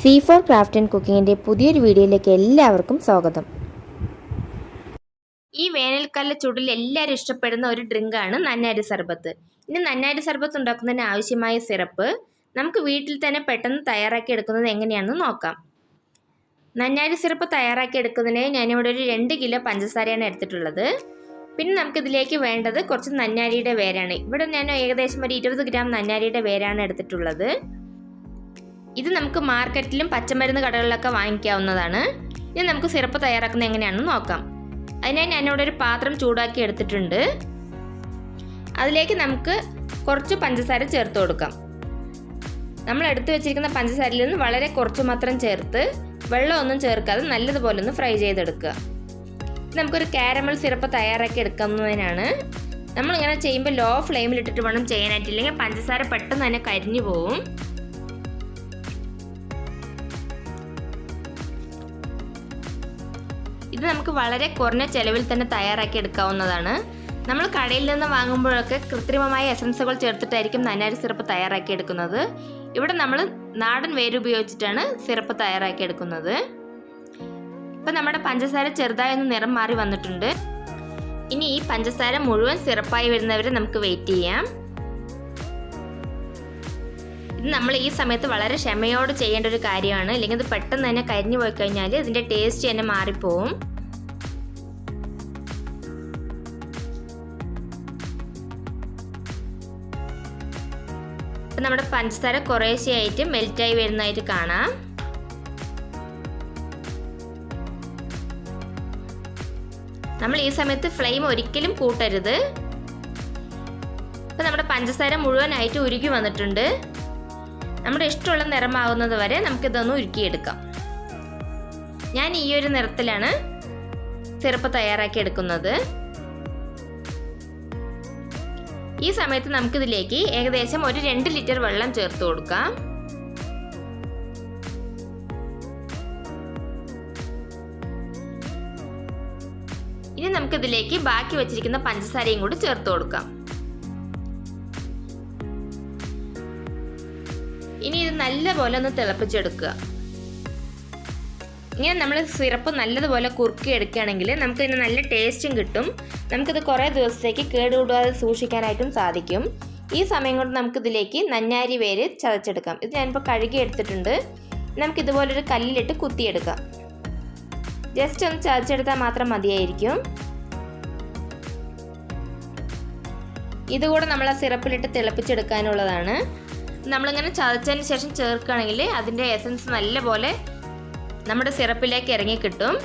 C4 craft and കുക്കിങ്ങിൻ്റെ പുതിയൊരു വീഡിയോയിലേക്ക് എല്ലാവർക്കും സ്വാഗതം. ഈ വേനൽക്കാല ചൂടിൽ എല്ലാവരും ഇഷ്ടപ്പെടുന്ന ഒരു ഡ്രിങ്കാണ് നന്നാരി സർബത്ത്. ഇനി നന്നാരി സർബത്ത് ഉണ്ടാക്കുന്നതിന് ആവശ്യമായ സിറപ്പ് നമുക്ക് വീട്ടിൽ തന്നെ പെട്ടെന്ന് തയ്യാറാക്കി എടുക്കുന്നത് എങ്ങനെയാണെന്ന് നോക്കാം. നന്നാരി സിറപ്പ് തയ്യാറാക്കി എടുക്കുന്നതിന് ഞാനിവിടെ ഒരു 2 കിലോ പഞ്ചസാരയാണ് എടുത്തിട്ടുള്ളത്. പിന്നെ നമുക്കിതിലേക്ക് വേണ്ടത് കുറച്ച് നന്നാരിയുടെ വേരാണ്. ഇവിടെ ഞാൻ ഏകദേശം ഒരു 20 ഗ്രാം നന്നാരിയുടെ വേരാണ് എടുത്തിട്ടുള്ളത്. ഇത് നമുക്ക് മാർക്കറ്റിലും പച്ചമരുന്ന് കടകളിലൊക്കെ വാങ്ങിക്കാവുന്നതാണ്. ഇനി നമുക്ക് സിറപ്പ് തയ്യാറാക്കുന്നത് എങ്ങനെയാണെന്ന് നോക്കാം. അതിനായി ഞാനിവിടെ ഒരു പാത്രം ചൂടാക്കി എടുത്തിട്ടുണ്ട്. അതിലേക്ക് നമുക്ക് കുറച്ച് പഞ്ചസാര ചേർത്ത് കൊടുക്കാം. നമ്മൾ എടുത്തു വെച്ചിരിക്കുന്ന പഞ്ചസാരയിൽ നിന്ന് വളരെ കുറച്ച് മാത്രം ചേർത്ത് വെള്ളമൊന്നും ചേർക്കാതെ നല്ലതുപോലെ ഒന്ന് ഫ്രൈ ചെയ്തെടുക്കുക. നമുക്കൊരു കാരമൽ സിറപ്പ് തയ്യാറാക്കി എടുക്കുന്നതിനാണ്. നമ്മളിങ്ങനെ ചെയ്യുമ്പോൾ ലോ ഫ്ലെയിമിലിട്ടിട്ട് വേണം ചെയ്യാനായിട്ട്, ഇല്ലെങ്കിൽ പഞ്ചസാര പെട്ടെന്ന് തന്നെ കരിഞ്ഞു പോവും. ഇത് നമുക്ക് വളരെ കുറഞ്ഞ ചെലവിൽ തന്നെ തയ്യാറാക്കി എടുക്കാവുന്നതാണ്. നമ്മൾ കടയിൽ നിന്ന് വാങ്ങുമ്പോഴൊക്കെ കൃത്രിമമായ എസൻസുകൾ ചേർത്തിട്ടായിരിക്കും നന്നാരി സിറപ്പ് തയ്യാറാക്കി എടുക്കുന്നത്. ഇവിടെ നമ്മൾ നാടൻ വേര് ഉപയോഗിച്ചിട്ടാണ് സിറപ്പ് തയ്യാറാക്കി എടുക്കുന്നത്. ഇപ്പം നമ്മുടെ പഞ്ചസാര ചെറുതായി ഒന്ന് നിറം മാറി വന്നിട്ടുണ്ട്. ഇനി ഈ പഞ്ചസാര മുഴുവൻ സിറപ്പായി വരുന്നവരെ നമുക്ക് വെയിറ്റ് ചെയ്യാം. ഇത് നമ്മൾ ഈ സമയത്ത് വളരെ ക്ഷമയോട് ചെയ്യേണ്ട ഒരു കാര്യമാണ്, അല്ലെങ്കിൽ ഇത് പെട്ടെന്ന് തന്നെ കരിഞ്ഞു പോയി കഴിഞ്ഞാൽ ഇതിൻ്റെ ടേസ്റ്റ് തന്നെ മാറിപ്പോവും. ഇപ്പം നമ്മുടെ പഞ്ചസാര കുറേശ്ശെയായിട്ട് മെൽറ്റായി വരുന്നതായിട്ട് കാണാം. നമ്മൾ ഈ സമയത്ത് ഫ്ലെയിം ഒരിക്കലും കൂട്ടരുത്. ഇപ്പം നമ്മുടെ പഞ്ചസാര മുഴുവനായിട്ട് ഉരുകി വന്നിട്ടുണ്ട്. നമ്മുടെ ഇഷ്ടമുള്ള നിറമാകുന്നത് വരെ നമുക്കിതൊന്ന് ഉരുക്കിയെടുക്കാം. ഞാൻ ഈ ഒരു നിറത്തിലാണ് സിറപ്പ് തയ്യാറാക്കി എടുക്കുന്നത്. ഈ സമയത്ത് നമുക്കിതിലേക്ക് ഏകദേശം ഒരു 2 ലിറ്റർ വെള്ളം ചേർത്ത് കൊടുക്കാം. ഇനി നമുക്കിതിലേക്ക് ബാക്കി വെച്ചിരിക്കുന്ന പഞ്ചസാരയും കൂടി ചേർത്ത് കൊടുക്കാം. ഇനി ഇത് നല്ലപോലെ ഒന്ന് തിളപ്പിച്ചെടുക്കുക. ഇങ്ങനെ നമ്മൾ സിറപ്പ് നല്ലതുപോലെ കുറുക്കി എടുക്കുകയാണെങ്കിൽ നമുക്കിതിന് നല്ല ടേസ്റ്റും കിട്ടും. നമുക്കിത് കുറേ ദിവസത്തേക്ക് കേടുകൂടാതെ സൂക്ഷിക്കാനായിട്ടും സാധിക്കും. ഈ സമയം കൊണ്ട് നമുക്കിതിലേക്ക് നന്നാരി വേര് ചതച്ചെടുക്കാം. ഇത് ഞാനിപ്പോൾ കഴുകി എടുത്തിട്ടുണ്ട്. നമുക്കിതുപോലൊരു കല്ലിലിട്ട് കുത്തിയെടുക്കാം. ജസ്റ്റ് ഒന്ന് ചതച്ചെടുത്താൽ മാത്രം മതിയായിരിക്കും. ഇതുകൂടെ നമ്മൾ ആ സിറപ്പിലിട്ട് തിളപ്പിച്ചെടുക്കാനുള്ളതാണ്. നമ്മളിങ്ങനെ ചതച്ചതിന് ശേഷം ചേർക്കുകയാണെങ്കിൽ അതിൻ്റെ എസൻസ് നല്ലപോലെ നമ്മുടെ സിറപ്പിലേക്ക് ഇറങ്ങി കിട്ടും.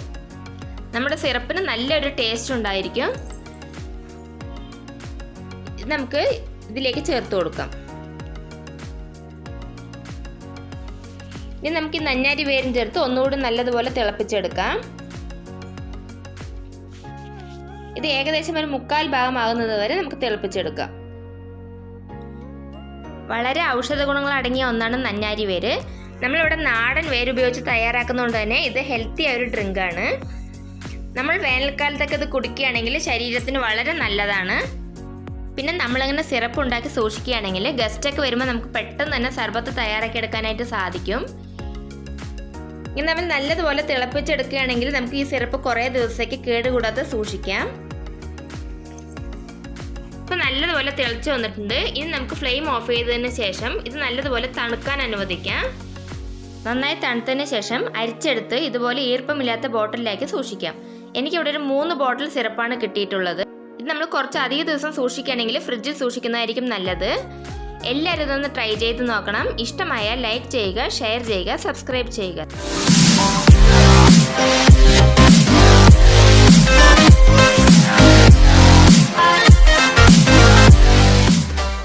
നമ്മുടെ സിറപ്പിന് നല്ലൊരു ടേസ്റ്റ് ഉണ്ടായിരിക്കും. ഇത് നമുക്ക് ഇതിലേക്ക് ചേർത്ത് കൊടുക്കാം. ഇനി നമുക്ക് ഈ നന്നാരി വേരും ചേർത്ത് ഒന്നുകൂടി നല്ലതുപോലെ തിളപ്പിച്ചെടുക്കാം. ഇത് ഏകദേശം ഒരു 3/4 ഭാഗമാകുന്നത് വരെ നമുക്ക് തിളപ്പിച്ചെടുക്കാം. വളരെ ഔഷധ ഗുണങ്ങൾ അടങ്ങിയ ഒന്നാണ് നന്നാരി വേര്. നമ്മളിവിടെ നാടൻ വേര് ഉപയോഗിച്ച് തയ്യാറാക്കുന്നതുകൊണ്ട് തന്നെ ഇത് ഹെൽത്തി ആയ ഒരു ഡ്രിങ്കാണ്. നമ്മൾ വേനൽക്കാലത്തൊക്കെ ഇത് കുടിക്കുകയാണെങ്കിൽ ശരീരത്തിന് വളരെ നല്ലതാണ്. പിന്നെ നമ്മളിങ്ങനെ സിറപ്പ് ഉണ്ടാക്കി സൂക്ഷിക്കുകയാണെങ്കിൽ ഗസ്റ്റൊക്കെ വരുമ്പോൾ നമുക്ക് പെട്ടെന്ന് തന്നെ സർബത്ത് തയ്യാറാക്കി എടുക്കാനായിട്ട് സാധിക്കും. ഇനി നമ്മൾ നല്ലതുപോലെ തിളപ്പിച്ചെടുക്കുകയാണെങ്കിൽ നമുക്ക് ഈ സിറപ്പ് കുറേ ദിവസത്തേക്ക് കേടുകൂടാതെ സൂക്ഷിക്കാം. ഇപ്പം നല്ലതുപോലെ തിളച്ച് വന്നിട്ടുണ്ട്. ഇനി നമുക്ക് ഫ്ലെയിം ഓഫ് ചെയ്തതിന് ശേഷം ഇത് നല്ലതുപോലെ തണുക്കാൻ അനുവദിക്കാം. നന്നായി തണുത്തതിന് ശേഷം അരിച്ചെടുത്ത് ഇതുപോലെ ഈർപ്പമില്ലാത്ത ബോട്ടിലിലേക്ക് സൂക്ഷിക്കാം. എനിക്കിവിടെ ഒരു 3 ബോട്ടിൽ സിറപ്പാണ് കിട്ടിയിട്ടുള്ളത്. ഇത് നമ്മൾ കുറച്ച് അധിക ദിവസം സൂക്ഷിക്കുകയാണെങ്കിൽ ഫ്രിഡ്ജിൽ സൂക്ഷിക്കുന്നതായിരിക്കും നല്ലത്. എല്ലാവരും ഇതൊന്ന് ട്രൈ ചെയ്ത് നോക്കണം. ഇഷ്ടമായാൽ ലൈക്ക് ചെയ്യുക, ഷെയർ ചെയ്യുക, സബ്സ്ക്രൈബ് ചെയ്യുക.